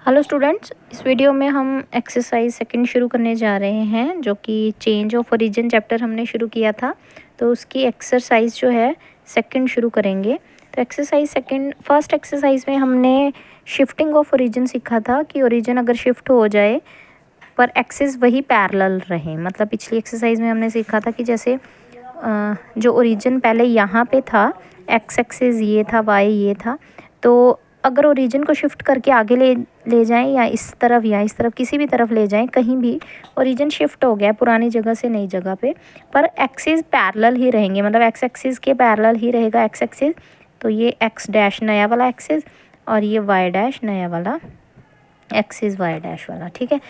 Hello students, इस video में हम एक्सरसाइज सेकंड शुरू करने जा रहे हैं, जो कि चेंज ऑफ ओरिजिन चैप्टर हमने शुरू किया था। तो उसकी एक्सरसाइज जो है सेकंड शुरू करेंगे। तो एक्सरसाइज सेकंड, फर्स्ट एक्सरसाइज में हमने शिफ्टिंग ऑफ ओरिजिन सीखा था कि ओरिजिन अगर शिफ्ट हो जाए पर एक्सिस वही पैरेलल रहे। मतलब पिछली एक्सरसाइज में हमने सीखा था कि जैसे जो ओरिजिन पहले यहाँ पे था, एक्स एक्सिस ये था, वाई ये था, तो अगर ओरिजिन को शिफ्ट करके आगे ले जाएं या इस तरफ किसी भी तरफ ले जाएं, कहीं भी ओरिजिन शिफ्ट हो गया पुरानी जगह से नई जगह पे, पर एक्सिस पैरेलल ही रहेंगे। मतलब एक्स एक्सिस के पैरेलल ही रहेगा एक्स एक्सिस। तो ये एक्स डैश नया वाला एक्सिस और ये वाई डैश नया वाला एक्सिस वाई डैश वाला। ठीक है,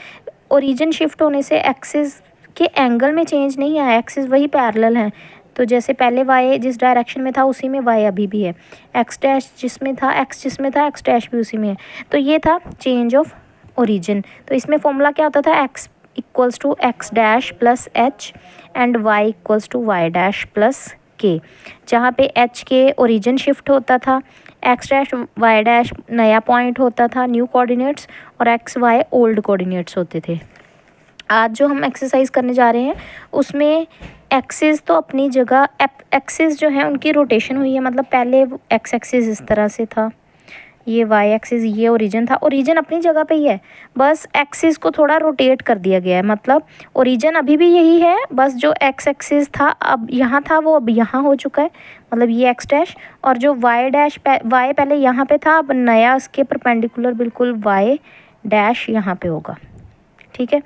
ओरिजिन शिफ्ट होने से एक्सिस के एंगल में चेंज नहीं आया, एक्सिस वही पैरेलल हैं। तो जैसे पहले वाई जिस डायरेक्शन में था उसी में वाई अभी भी है, एक्स डैश जिसमें था एक्स डैश भी उसी में है। तो ये था चेंज ऑफ ओरिजिन। तो इसमें फॉर्मूला क्या होता था, X equals to X dash plus H and Y equals to Y dash plus K. जहाँ पे एच के ओरिजिन शिफ्ट होता था, एक्स डैश वाई डैश नया पॉइंट होता था, न्यू कोऑर्डिनेट्स, और एक्स वाई ओल्ड कोऑर्डिनेट्स होते थे। आज जो हम एक्सरसाइज करने जा रहे हैं उसमें एक्सिस तो अपनी जगह, एक्सिस जो है उनकी रोटेशन हुई है। मतलब पहले एक्स एक्सिस इस तरह से था, ये वाई एक्सिस, ये ओरिजिन था, ओरिजिन अपनी जगह पे ही है, बस एक्सिस को थोड़ा रोटेट कर दिया गया है। मतलब ओरिजिन अभी भी यही है, बस जो एक्स एक्सिस था अब यहाँ था वो अब यहाँ हो चुका है, मतलब ये एक्स डैश, और जो वाई डैश वाई पहले यहाँ पे था अब नया उसके परपेंडिकुलर बिल्कुल वाई डैश यहाँ पे होगा। ठीक है,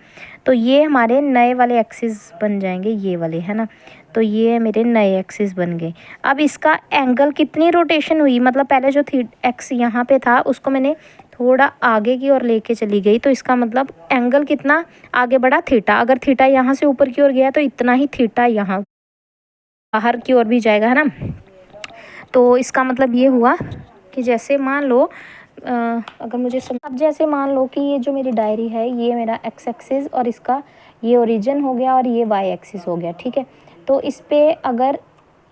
तो ये हमारे नए वाले एक्सिस बन जाएंगे, ये वाले है ना। तो ये मेरे नए एक्सिस बन गए। अब इसका एंगल कितनी रोटेशन हुई, मतलब पहले जो थी एक्स यहाँ पे था उसको मैंने थोड़ा आगे की ओर लेके चली गई, तो इसका मतलब एंगल कितना आगे बढ़ा, थीटा। अगर थीटा यहाँ से ऊपर की ओर गया तो इतना ही थीटा यहाँ बाहर की ओर भी जाएगा, है ना। तो इसका मतलब ये हुआ कि जैसे मान लो अगर मुझे अब जैसे मान लो कि ये जो मेरी डायरी है ये मेरा एक्स एक्सिस और इसका ये ओरिजिन हो गया और ये वाई एक्सिस हो गया। ठीक है, तो इस पे अगर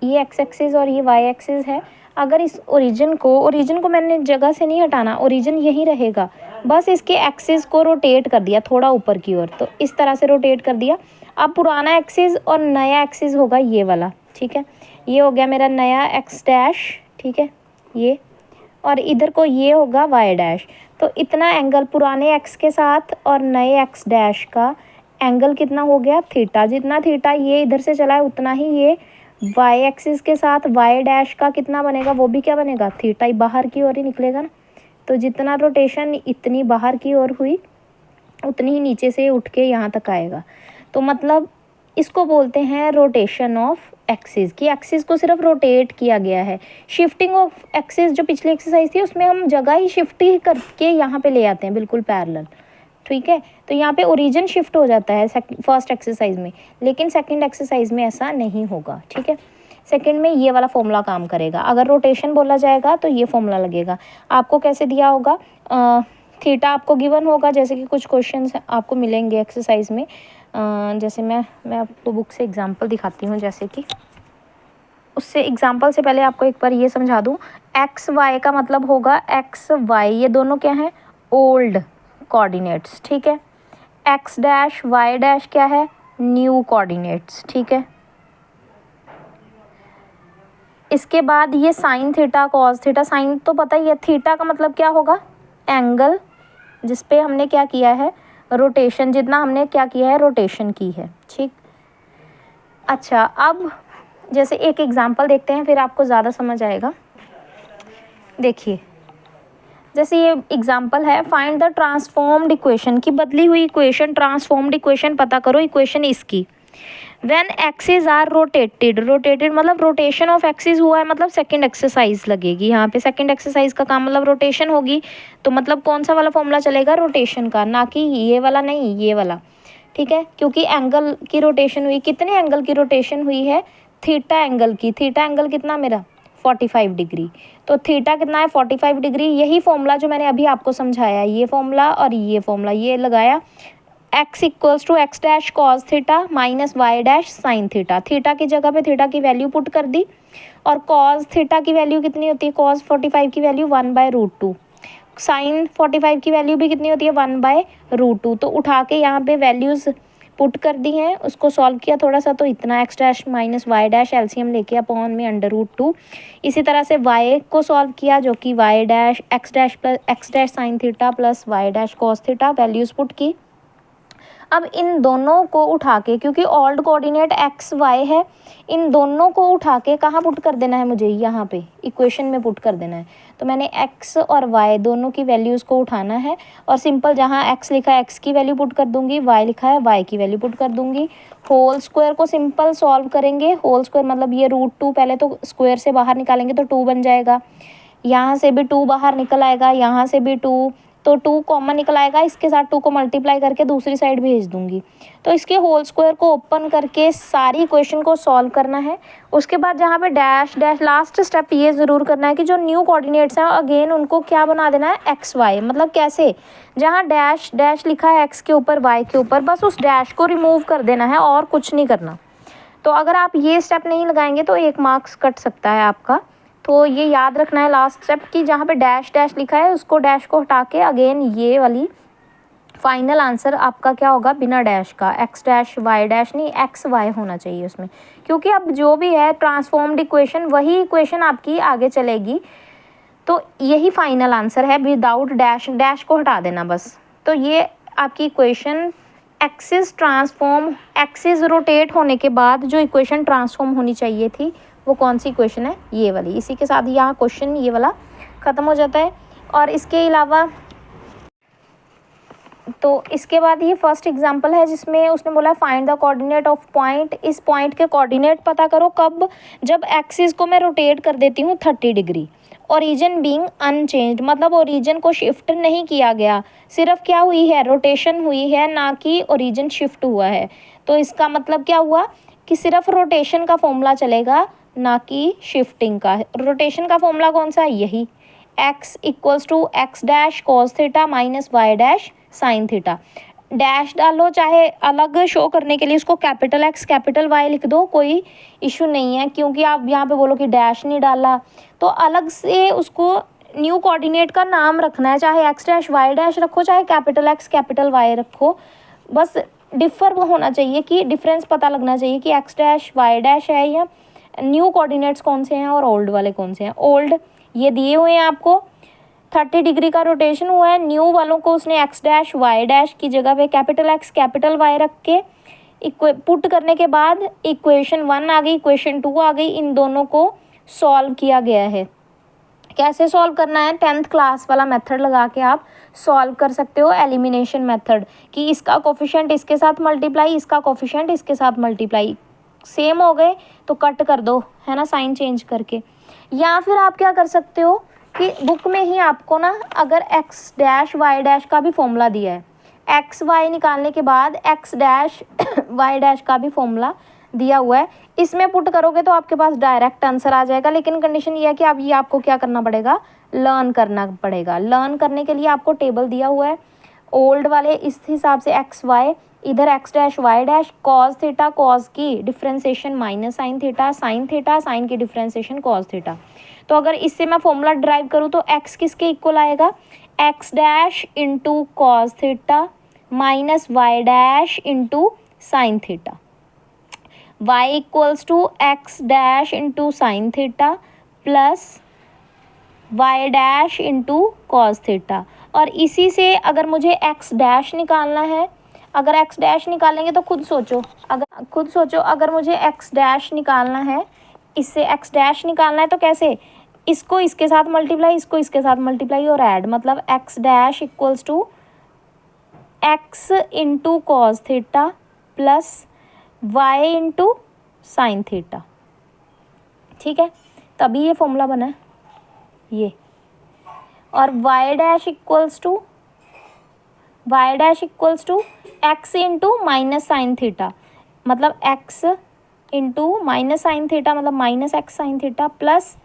ये एक्स एक्सिस और ये वाई एक्सिस है, अगर इस ओरिजिन को मैंने जगह से नहीं हटाना, ओरिजिन यही रहेगा, बस इसके एक्सिस को रोटेट कर दिया थोड़ा ऊपर की ओर, तो इस तरह से रोटेट कर दिया। अब पुराना एक्सिस और नया एक्सिस होगा ये वाला। ठीक है, ये हो गया मेरा नया एक्स डैश, ठीक है ये, और इधर को ये होगा वाई डैश। तो इतना एंगल पुराने एक्स के साथ और नए एक्स डैश का एंगल कितना हो गया, थीटा। जितना थीटा ये इधर से चला है उतना ही ये वाई एक्सिस के साथ वाई डैश का कितना बनेगा, वो भी क्या बनेगा, थीटा ही बाहर की ओर ही निकलेगा ना। तो जितना रोटेशन इतनी बाहर की ओर हुई उतनी ही नीचे से उठ के यहाँ तक आएगा। तो मतलब इसको बोलते हैं रोटेशन ऑफ एक्सिस, की एक्सिस को सिर्फ रोटेट किया गया है। शिफ्टिंग ऑफ एक्सिस जो पिछली एक्सरसाइज थी उसमें हम जगह ही शिफ्ट ही करके यहाँ पे ले आते हैं बिल्कुल पैरेलल। ठीक है, तो यहाँ पे ओरिजिन शिफ्ट हो जाता है फर्स्ट एक्सरसाइज में, लेकिन सेकंड एक्सरसाइज में ऐसा नहीं होगा। ठीक है, सेकंड में ये वाला फॉर्मूला काम करेगा। अगर रोटेशन बोला जाएगा तो ये फॉर्मूला लगेगा। आपको कैसे दिया होगा, थीटा आपको गिवन होगा, जैसे कि कुछ क्वेश्चंस आपको मिलेंगे एक्सरसाइज में। जैसे मैं आपको बुक से एग्जांपल दिखाती हूँ, जैसे कि उससे एग्जांपल से पहले आपको एक बार ये समझा दूँ, एक्स वाई का मतलब होगा एक्स वाई ये दोनों क्या हैं, ओल्ड कोऑर्डिनेट्स। ठीक है, एक्स डैश वाई डैश क्या है, न्यू कोऑर्डिनेट्स। ठीक है, इसके बाद ये sine theta cos theta, sine तो पता ही है, थीटा का मतलब क्या होगा, एंगल जिस पे हमने क्या किया है, रोटेशन, जितना हमने क्या किया है, रोटेशन की है। ठीक, अच्छा अब जैसे एक एग्जांपल देखते हैं फिर आपको ज़्यादा समझ आएगा। देखिए जैसे ये एग्जांपल है, फाइंड द ट्रांसफॉर्म्ड इक्वेशन, की बदली हुई इक्वेशन, ट्रांसफॉर्म्ड इक्वेशन पता करो। इक्वेशन इसकी, व्हेन एक्सिस आर रोटेटेड मतलब रोटेशन ऑफ एक्सिस हुआ है, मतलब सेकंड एक्सरसाइज लगेगी यहाँ पे। सेकंड एक्सरसाइज का काम मतलब रोटेशन होगी, तो मतलब कौन सा वाला फॉर्मूला चलेगा, रोटेशन का, ना कि ये वाला नहीं, ये वाला। ठीक है, क्योंकि एंगल की रोटेशन हुई, कितने एंगल की रोटेशन हुई है, थीटा एंगल की। थीटा एंगल कितना मेरा 45 डिग्री, तो थीटा कितना है 45 डिग्री। यही फॉर्मूला जो मैंने अभी आपको समझाया, ये फॉर्मूला और ये फॉर्मूला ये लगाया, X equals to X dash cos theta minus Y dash sine theta. Theta की जगह पे थीटा की वैल्यू पुट कर दी, और कॉस थीटा की वैल्यू कितनी होती है, कॉस 45 की वैल्यू 1/√2। साइन 45 की वैल्यू भी कितनी होती है 1/√2। तो उठा के यहाँ पे वैल्यूज़ पुट कर दी हैं, उसको सॉल्व किया थोड़ा सा, तो इतना x dash minus Y dash LCM लेके अपॉन में √2। इसी तरह से y को सॉल्व किया जो कि y dash x dash plus x dash sine theta plus y dash cos theta, values put की। अब इन दोनों को उठा के, क्योंकि ओल्ड कोऑर्डिनेट एक्स वाई है, इन दोनों को उठा के कहाँ पुट कर देना है मुझे, यहाँ पे इक्वेशन में पुट कर देना है। तो मैंने x और y दोनों की वैल्यूज़ को उठाना है और सिंपल जहाँ x लिखा है x की वैल्यू पुट कर दूंगी, y लिखा है y की वैल्यू पुट कर दूंगी। होल स्क्वायर को सिंपल सॉल्व करेंगे, होल स्क्वायर मतलब ये √2 पहले तो स्क्वायर से बाहर निकालेंगे तो 2 बन जाएगा, यहाँ से भी 2 बाहर निकल आएगा, यहाँ से भी 2, तो 2 कॉमन निकल आएगा, इसके साथ 2 को मल्टीप्लाई करके दूसरी साइड भेज दूंगी। तो इसके होल स्क्वायर को ओपन करके सारी इक्वेशन को सॉल्व करना है। उसके बाद जहाँ पे डैश डैश, लास्ट स्टेप ये ज़रूर करना है कि जो न्यू कोऑर्डिनेट्स हैं अगेन उनको क्या बना देना है एक्स वाई। मतलब कैसे, जहाँ डैश डैश लिखा है एक्स के ऊपर वाई के ऊपर, बस उस डैश को रिमूव कर देना है और कुछ नहीं करना। तो अगर आप ये स्टेप नहीं लगाएंगे तो 1 मार्क्स कट सकता है आपका। तो ये याद रखना है लास्ट स्टेप कि जहाँ पे डैश डैश लिखा है उसको डैश को हटा के अगेन ये वाली फाइनल आंसर आपका क्या होगा बिना डैश का, एक्स डैश वाई डैश नहीं, एक्स वाई होना चाहिए उसमें, क्योंकि अब जो भी है ट्रांसफॉर्म्ड इक्वेशन वही इक्वेशन आपकी आगे चलेगी। तो यही फाइनल आंसर है विदाउट डैश, डैश को हटा देना बस। तो ये आपकी equation axis transform, axis rotate होने के बाद जो इक्वेशन ट्रांसफॉर्म होनी चाहिए थी वो कौन सी इक्वेशन है, ये वाली। इसी के साथ यहाँ क्वेश्चन ये वाला ख़त्म हो जाता है। और इसके अलावा तो इसके बाद ये फर्स्ट एग्जांपल है जिसमें उसने बोला find the coordinate of point. इस पॉइंट के कोऑर्डिनेट पता करो कब, जब एक्सिस को मैं रोटेट कर देती हूँ 30 डिग्री, ओरिजिन बीइंग अनचेंज्ड, मतलब ओरिजिन को शिफ्ट नहीं किया गया, सिर्फ क्या हुई है, रोटेशन हुई है, ना कि ओरिजिन शिफ्ट हुआ है। तो इसका मतलब क्या हुआ कि सिर्फ रोटेशन का फॉर्मूला चलेगा, ना कि शिफ्टिंग का। रोटेशन का फॉर्मूला कौन सा है, यही x equals to X dash cos theta minus Y dash sine theta. Dash डालो चाहे अलग शो करने के लिए उसको कैपिटल एक्स कैपिटल वाई लिख दो, कोई इशू नहीं है, क्योंकि आप यहाँ पे बोलो कि डैश नहीं डाला तो अलग से उसको न्यू कोऑर्डिनेट का नाम रखना है, चाहे एक्स डैश वाई डैश रखो चाहे कैपिटल एक्स कैपिटल वाई रखो, बस डिफर होना चाहिए कि डिफरेंस पता लगना चाहिए कि एक्स डैश वाई डैश है या न्यू कोऑर्डिनेट्स कौन से हैं और ओल्ड वाले कौन से हैं। ओल्ड ये दिए हुए हैं आपको, 30 डिग्री का रोटेशन हुआ है, न्यू वालों को उसने एक्स डैश वाई डैश की जगह पे कैपिटल एक्स कैपिटल वाई रख के पुट करने के बाद इक्वेशन 1 आ गई, इक्वेशन 2 आ गई, इन दोनों को सॉल्व किया गया है। कैसे सॉल्व करना है, 10th क्लास वाला मेथड लगा के आप सॉल्व कर सकते हो, एलिमिनेशन मेथड, कि इसका कोफिशिएंट इसके साथ मल्टीप्लाई, इसका कोफिशिएंट इसके साथ मल्टीप्लाई, सेम हो गए तो कट कर दो, है ना, साइन चेंज करके। या फिर आप क्या कर सकते हो कि बुक में ही आपको ना अगर एक्स डैश वाई डैश का भी फॉर्मूला दिया है, एक्स वाई निकालने के बाद एक्स डैश वाई डैश का भी फॉर्मूला दिया हुआ है, इसमें पुट करोगे तो आपके पास डायरेक्ट आंसर आ जाएगा। लेकिन कंडीशन ये है कि अब ये आपको क्या करना पड़ेगा, लर्न करना पड़ेगा। लर्न करने के लिए आपको टेबल दिया हुआ है ओल्ड वाले, इस हिसाब से एक्स वाई, इधर x dash Y dash, cos theta, cos की differentiation minus sine theta, sine की डिफ्रेंसिएशन कॉस थीटा। तो अगर इससे मैं फॉर्मूला ड्राइव करूँ तो एक्स किसके इक्वल आएगा, X dash into cos theta minus Y dash into sine theta, y equals to X dash into sine theta plus Y dash into cos theta. और इसी से अगर मुझे x डैश निकालना है, अगर x डैश निकालेंगे तो खुद सोचो, अगर मुझे x डैश निकालना है, इससे x डैश निकालना है तो कैसे, इसको इसके साथ मल्टीप्लाई, इसको इसके साथ मल्टीप्लाई और ऐड, मतलब x dash equals to x into cos theta plus y into sine theta. ठीक है, तभी ये फॉर्मूला बना है ये। और y dash equals to x into minus sine theta, मतलब x into minus sine theta मतलब minus x sine theta plus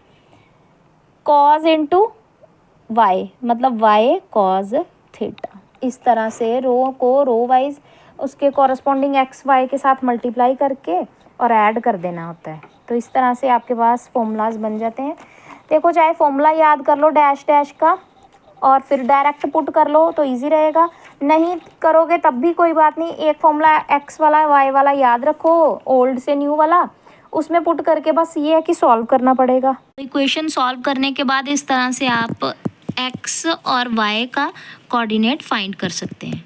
cos into y मतलब y कॉज थीटा। इस तरह से रो को रो वाइज उसके कॉरस्पॉन्डिंग एक्स वाई के साथ मल्टीप्लाई करके और ऐड कर देना होता है। तो इस तरह से आपके पास फॉर्मूलाज बन जाते हैं। देखो चाहे फॉर्मूला याद कर लो डैश डैश का, और फिर डायरेक्ट पुट कर लो तो इजी रहेगा। नहीं करोगे तब भी कोई बात नहीं, एक फॉर्मूला एक्स वाला वाई वाला याद रखो, ओल्ड से न्यू वाला, उसमें पुट करके बस ये है कि सॉल्व करना पड़ेगा। इक्वेशन सॉल्व करने के बाद इस तरह से आप एक्स और वाई का कोऑर्डिनेट फाइंड कर सकते हैं।